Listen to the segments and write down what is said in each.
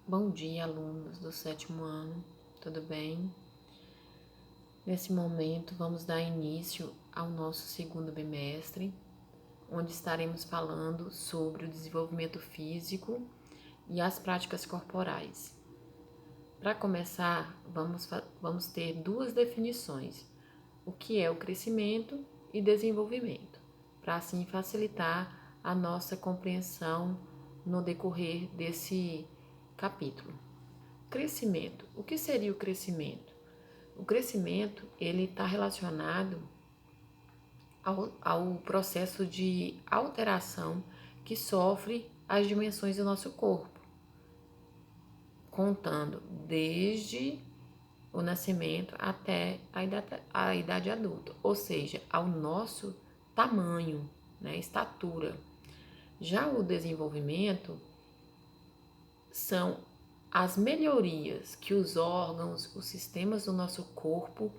Bom dia, alunos do 7º ano, tudo bem? Nesse momento, vamos dar início ao nosso segundo bimestre, onde estaremos falando sobre o desenvolvimento físico e as práticas corporais. Para começar, vamos ter duas definições: o que é o crescimento e desenvolvimento, para assim facilitar a nossa compreensão no decorrer desse capítulo. Crescimento. O que seria o crescimento? O crescimento ele está relacionado ao processo de alteração que sofre as dimensões do nosso corpo, contando desde o nascimento até a idade adulta, ou seja, ao nosso tamanho, né, estatura. Já o desenvolvimento são as melhorias que os órgãos, os sistemas do nosso corpo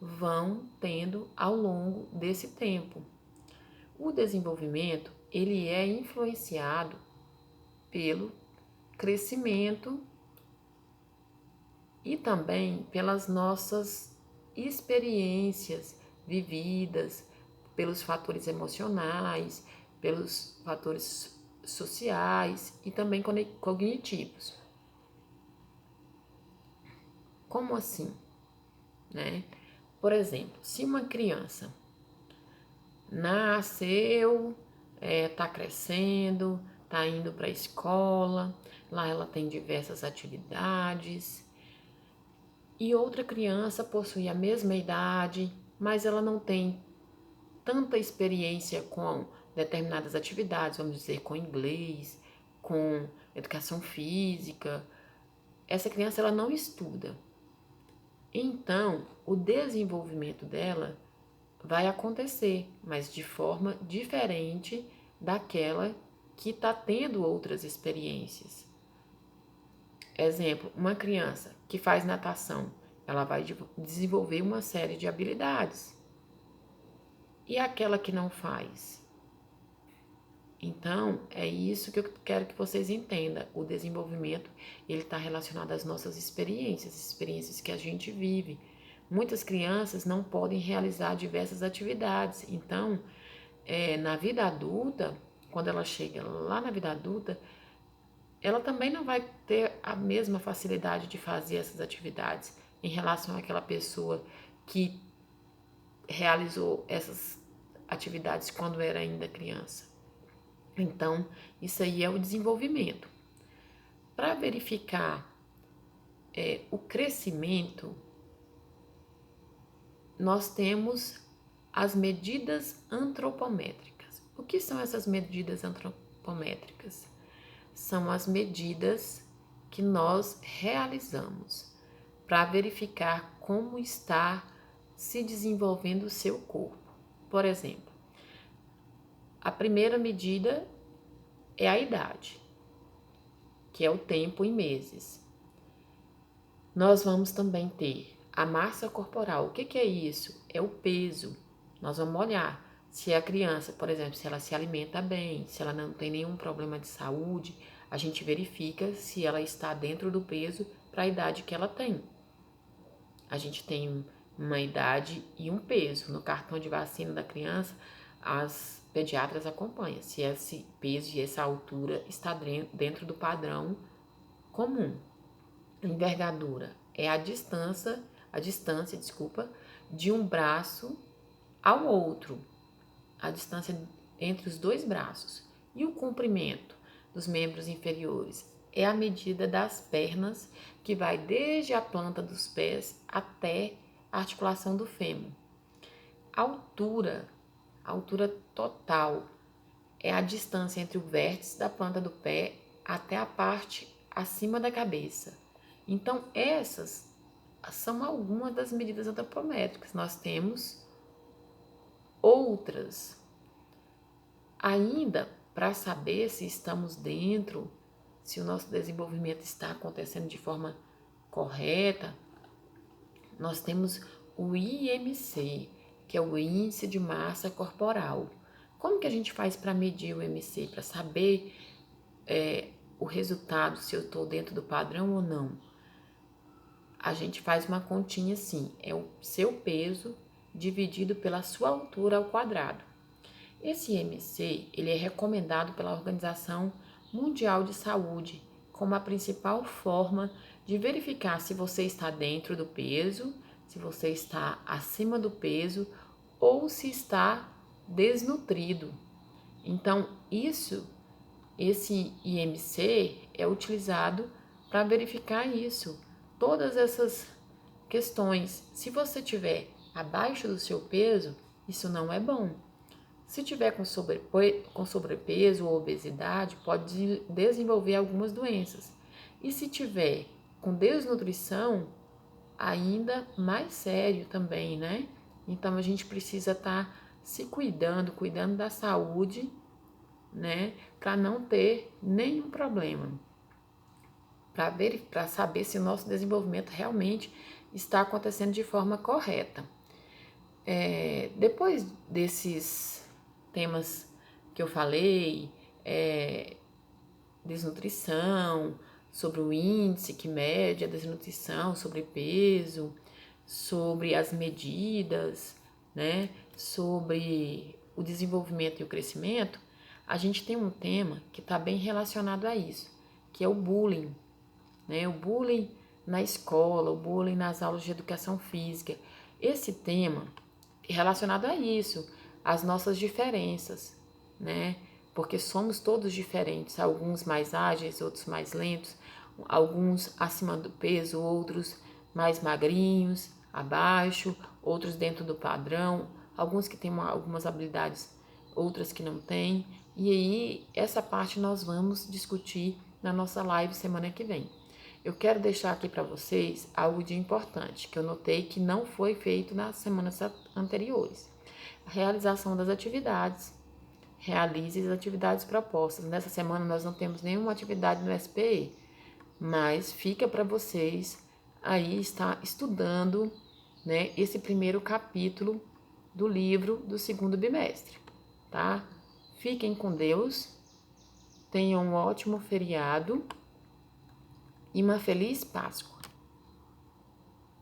vão tendo ao longo desse tempo. O desenvolvimento, ele é influenciado pelo crescimento e também pelas nossas experiências vividas, pelos fatores emocionais, pelos fatores sociais e também cognitivos. Como assim, né? Por exemplo, se uma criança nasceu, está crescendo, está indo para a escola, lá ela tem diversas atividades, e outra criança possui a mesma idade, mas ela não tem tanta experiência com determinadas atividades, vamos dizer, com inglês, com educação física. Essa criança ela não estuda. Então, o desenvolvimento dela vai acontecer, mas de forma diferente daquela que está tendo outras experiências. Exemplo, uma criança que faz natação, ela vai desenvolver uma série de habilidades. E aquela que não faz? Então, é isso que eu quero que vocês entendam. O desenvolvimento, ele está relacionado às nossas experiências que a gente vive. Muitas crianças não podem realizar diversas atividades. Então, na vida adulta, quando ela chega lá na vida adulta, ela também não vai ter a mesma facilidade de fazer essas atividades em relação àquela pessoa que realizou essas atividades quando era ainda criança. Então, isso aí é o desenvolvimento. Para verificar o crescimento, nós temos as medidas antropométricas. O que são essas medidas antropométricas? São as medidas que nós realizamos para verificar como está se desenvolvendo o seu corpo. Por exemplo, a primeira medida é a idade, que é o tempo em meses. Nós vamos também ter a massa corporal. O que é isso? É o peso. Nós vamos olhar se a criança, por exemplo, se ela se alimenta bem, se ela não tem nenhum problema de saúde, a gente verifica se ela está dentro do peso para a idade que ela tem. A gente tem uma idade e um peso. No cartão de vacina da criança, as pediatras acompanham se esse peso e essa altura está dentro do padrão comum. Envergadura é a distância, de um braço ao outro, a distância entre os dois braços. E o comprimento dos membros inferiores é a medida das pernas, que vai desde a planta dos pés até a articulação do fêmur. A altura total, é a distância entre o vértice da planta do pé até a parte acima da cabeça. Então, essas são algumas das medidas antropométricas. Nós temos outras. Ainda, para saber se estamos dentro, se o nosso desenvolvimento está acontecendo de forma correta, nós temos o IMC, que é o Índice de Massa Corporal. Como que a gente faz para medir o IMC? Para saber o resultado, se eu estou dentro do padrão ou não, a gente faz uma continha assim, é o seu peso dividido pela sua altura ao quadrado. Esse IMC, ele é recomendado pela Organização Mundial de Saúde como a principal forma de verificar se você está dentro do peso, se você está acima do peso ou se está desnutrido. Então, esse IMC é utilizado para verificar isso, todas essas questões. Se você tiver abaixo do seu peso, isso não é bom. Se tiver com sobrepeso ou obesidade, pode desenvolver algumas doenças. E se tiver com desnutrição, ainda mais sério também, né? Então a gente precisa estar se cuidando da saúde, né? Para não ter nenhum problema. Para saber se o nosso desenvolvimento realmente está acontecendo de forma correta. Depois desses temas que eu falei, desnutrição, sobre o índice que mede a desnutrição, sobre peso, sobre as medidas, né, sobre o desenvolvimento e o crescimento, a gente tem um tema que está bem relacionado a isso, que é o bullying, né, o bullying na escola, o bullying nas aulas de educação física. Esse tema é relacionado a isso, as nossas diferenças, né? Porque somos todos diferentes, alguns mais ágeis, outros mais lentos, alguns acima do peso, outros mais magrinhos, abaixo, outros dentro do padrão, alguns que têm algumas habilidades, outras que não têm. E aí, essa parte nós vamos discutir na nossa live semana que vem. Eu quero deixar aqui para vocês algo de importante, que eu notei que não foi feito nas semanas anteriores. A realização das atividades. Realize as atividades propostas. Nessa semana nós não temos nenhuma atividade no SPE, mas fica para vocês aí estar estudando, né, esse primeiro capítulo do livro do segundo bimestre, tá? Fiquem com Deus, tenham um ótimo feriado e uma feliz Páscoa.